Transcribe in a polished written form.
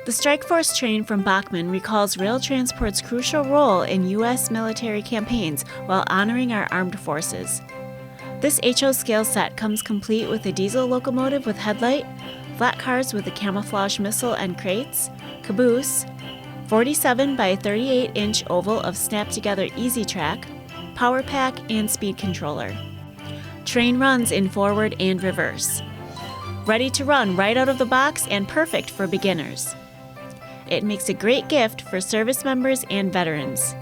The Strike Force train from Bachmann recalls rail transport's crucial role in U.S. military campaigns while honoring our armed forces. This HO scale set comes complete with a diesel locomotive with headlight, flat cars with a camouflage missile and crates, caboose, 47 by 38-inch oval of snap-together easy track, power pack, and speed controller. Train runs in forward and reverse. Ready to run right out of the box and perfect for beginners. It makes a great gift for service members and veterans.